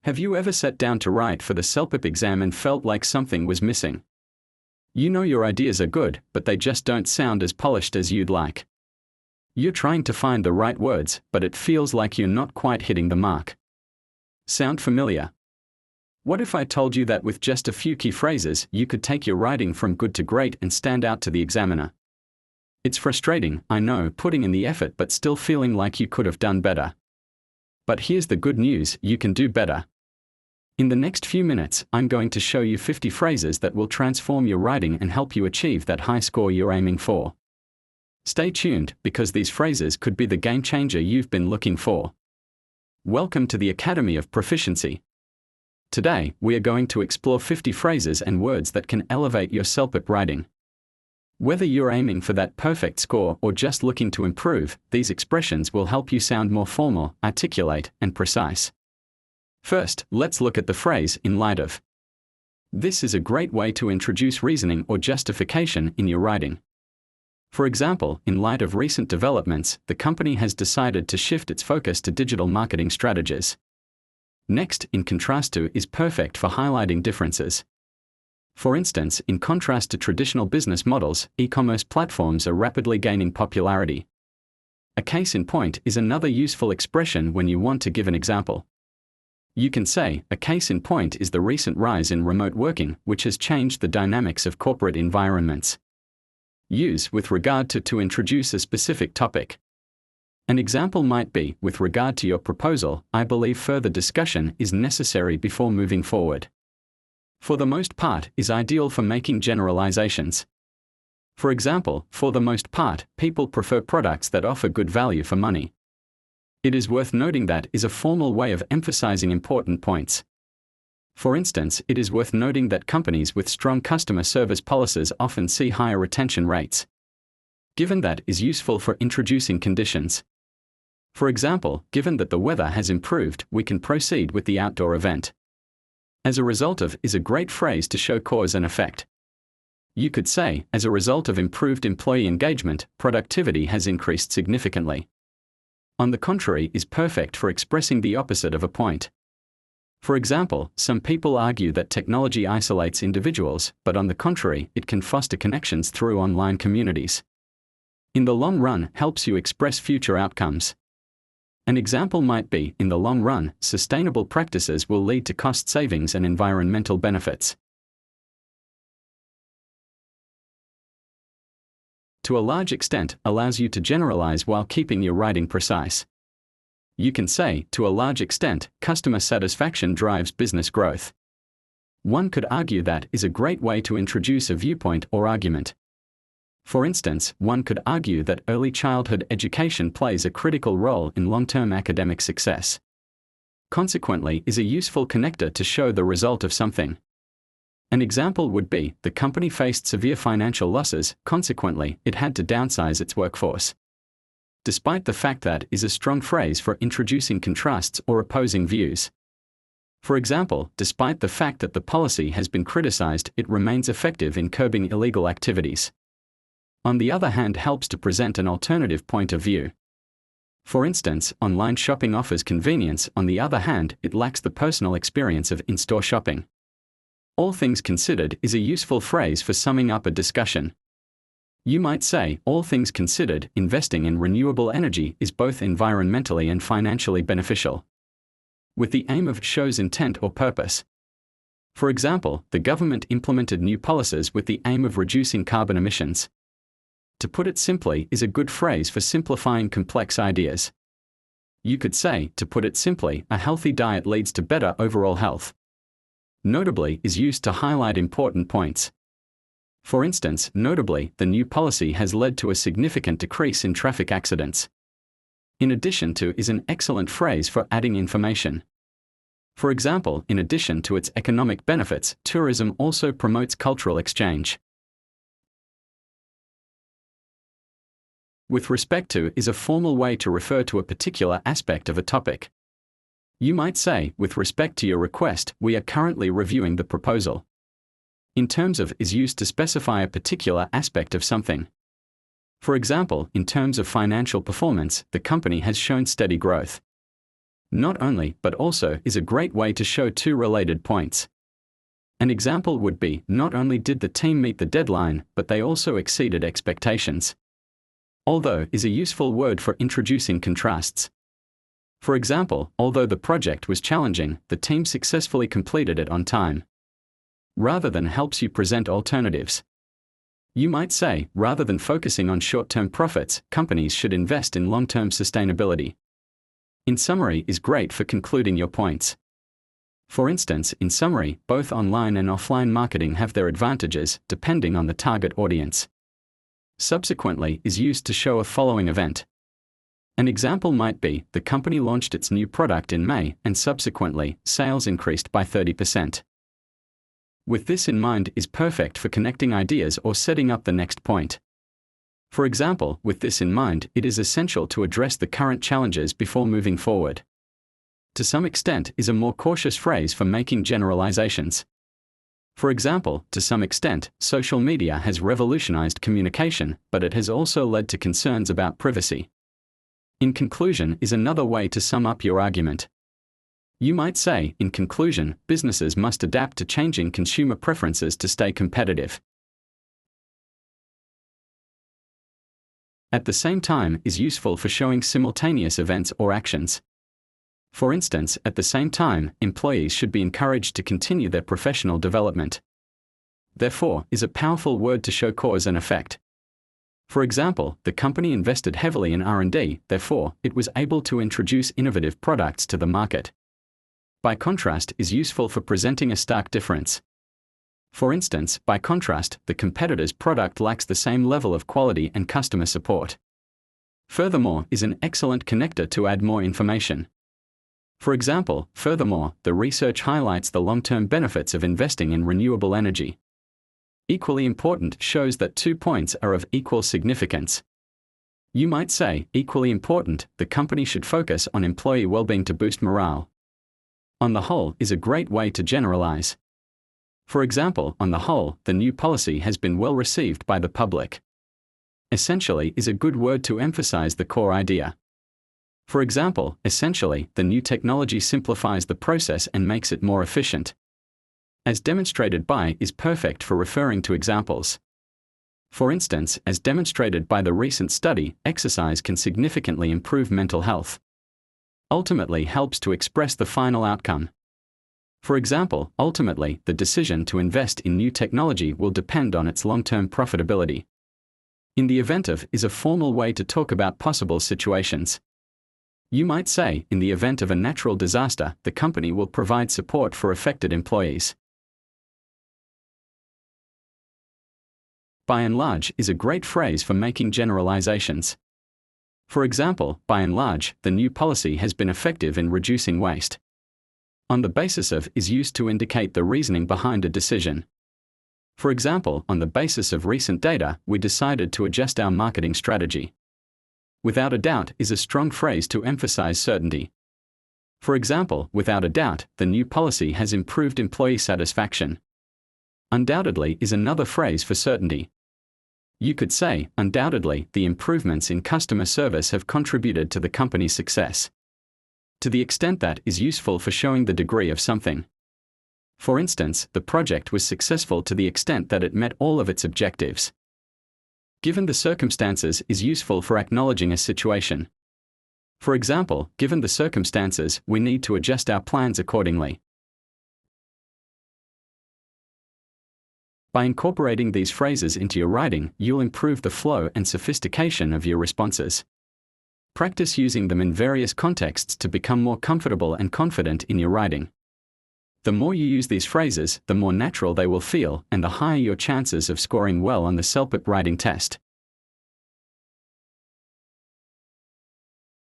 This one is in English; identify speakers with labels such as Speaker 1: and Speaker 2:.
Speaker 1: Have you ever sat down to write for the CELPIP exam and felt like something was missing? You know your ideas are good, but they just don't sound as polished as you'd like. You're trying to find the right words, but it feels like you're not quite hitting the mark. Sound familiar? What if I told you that with just a few key phrases, you could take your writing from good to great and stand out to the examiner? It's frustrating, I know, putting in the effort but still feeling like you could have done better. But here's the good news, you can do better. In the next few minutes, I'm going to show you 50 phrases that will transform your writing and help you achieve that high score you're aiming for. Stay tuned, because these phrases could be the game changer you've been looking for. Welcome to the Academy of Proficiency. Today, we are going to explore 50 phrases and words that can elevate your CELPIP writing. Whether you're aiming for that perfect score or just looking to improve, these expressions will help you sound more formal, articulate, and precise. First, let's look at the phrase "in light of." This is a great way to introduce reasoning or justification in your writing. For example, in light of recent developments, the company has decided to shift its focus to digital marketing strategies. Next, in contrast to is perfect for highlighting differences. For instance, in contrast to traditional business models, e-commerce platforms are rapidly gaining popularity. A case in point is another useful expression when you want to give an example. You can say, a case in point is the recent rise in remote working, which has changed the dynamics of corporate environments. Use with regard to introduce a specific topic. An example might be, with regard to your proposal, I believe further discussion is necessary before moving forward. For the most part is ideal for making generalizations. For example, for the most part, people prefer products that offer good value for money. It is worth noting that is a formal way of emphasizing important points. For instance, it is worth noting that companies with strong customer service policies often see higher retention rates. Given that is useful for introducing conditions. For example, given that the weather has improved, we can proceed with the outdoor event. As a result of is a great phrase to show cause and effect. You could say, as a result of improved employee engagement, productivity has increased significantly. On the contrary is perfect for expressing the opposite of a point. For example, some people argue that technology isolates individuals, but on the contrary, it can foster connections through online communities. In the long run, helps you express future outcomes. An example might be, in the long run, sustainable practices will lead to cost savings and environmental benefits. To a large extent, allows you to generalize while keeping your writing precise. You can say, to a large extent, customer satisfaction drives business growth. One could argue that is a great way to introduce a viewpoint or argument. For instance, one could argue that early childhood education plays a critical role in long-term academic success. Consequently, is a useful connector to show the result of something. An example would be, the company faced severe financial losses, consequently, it had to downsize its workforce. Despite the fact that is a strong phrase for introducing contrasts or opposing views. For example, despite the fact that the policy has been criticized, it remains effective in curbing illegal activities. On the other hand, helps to present an alternative point of view. For instance, online shopping offers convenience, on the other hand, it lacks the personal experience of in-store shopping. All things considered is a useful phrase for summing up a discussion. You might say, all things considered, investing in renewable energy is both environmentally and financially beneficial. With the aim of shows intent or purpose. For example, the government implemented new policies with the aim of reducing carbon emissions. To put it simply is a good phrase for simplifying complex ideas. You could say, to put it simply, a healthy diet leads to better overall health. Notably is used to highlight important points. For instance, notably, the new policy has led to a significant decrease in traffic accidents. In addition to is an excellent phrase for adding information. For example, in addition to its economic benefits, tourism also promotes cultural exchange. With respect to is a formal way to refer to a particular aspect of a topic. You might say, with respect to your request, we are currently reviewing the proposal. In terms of is used to specify a particular aspect of something. For example, in terms of financial performance, the company has shown steady growth. Not only, but also is a great way to show two related points. An example would be, not only did the team meet the deadline, but they also exceeded expectations. Although is a useful word for introducing contrasts. For example, although the project was challenging, the team successfully completed it on time. Rather than helps you present alternatives. You might say, rather than focusing on short-term profits, companies should invest in long-term sustainability. In summary is great for concluding your points. For instance, in summary, both online and offline marketing have their advantages, depending on the target audience. Subsequently is used to show a following event. An example might be, the company launched its new product in May, and subsequently, sales increased by 30%. With this in mind is perfect for connecting ideas or setting up the next point. For example, with this in mind, it is essential to address the current challenges before moving forward. To some extent is a more cautious phrase for making generalizations. For example, to some extent, social media has revolutionized communication, but it has also led to concerns about privacy. In conclusion is another way to sum up your argument. You might say, in conclusion, businesses must adapt to changing consumer preferences to stay competitive. At the same time is useful for showing simultaneous events or actions. For instance, at the same time, employees should be encouraged to continue their professional development. Therefore, is a powerful word to show cause and effect. For example, the company invested heavily in R&D, therefore, it was able to introduce innovative products to the market. By contrast is useful for presenting a stark difference. For instance, by contrast, the competitor's product lacks the same level of quality and customer support. Furthermore is an excellent connector to add more information. For example, furthermore, the research highlights the long-term benefits of investing in renewable energy. Equally important shows that 2 points are of equal significance. You might say, equally important, the company should focus on employee well-being to boost morale. On the whole is a great way to generalize. For example, on the whole, the new policy has been well received by the public. Essentially is a good word to emphasize the core idea. For example, essentially, the new technology simplifies the process and makes it more efficient. As demonstrated by is perfect for referring to examples. For instance, as demonstrated by the recent study, exercise can significantly improve mental health. Ultimately helps to express the final outcome. For example, ultimately, the decision to invest in new technology will depend on its long-term profitability. In the event of is a formal way to talk about possible situations. You might say, in the event of a natural disaster, the company will provide support for affected employees. By and large is a great phrase for making generalizations. For example, by and large, the new policy has been effective in reducing waste. On the basis of is used to indicate the reasoning behind a decision. For example, on the basis of recent data, we decided to adjust our marketing strategy. Without a doubt is a strong phrase to emphasize certainty. For example, without a doubt, the new policy has improved employee satisfaction. Undoubtedly is another phrase for certainty. You could say, undoubtedly, the improvements in customer service have contributed to the company's success. To the extent that is useful for showing the degree of something. For instance, the project was successful to the extent that it met all of its objectives. Given the circumstances is useful for acknowledging a situation. For example, given the circumstances, we need to adjust our plans accordingly. By incorporating these phrases into your writing, you'll improve the flow and sophistication of your responses. Practice using them in various contexts to become more comfortable and confident in your writing. The more you use these phrases, the more natural they will feel, and the higher your chances of scoring well on the CELPIP writing test.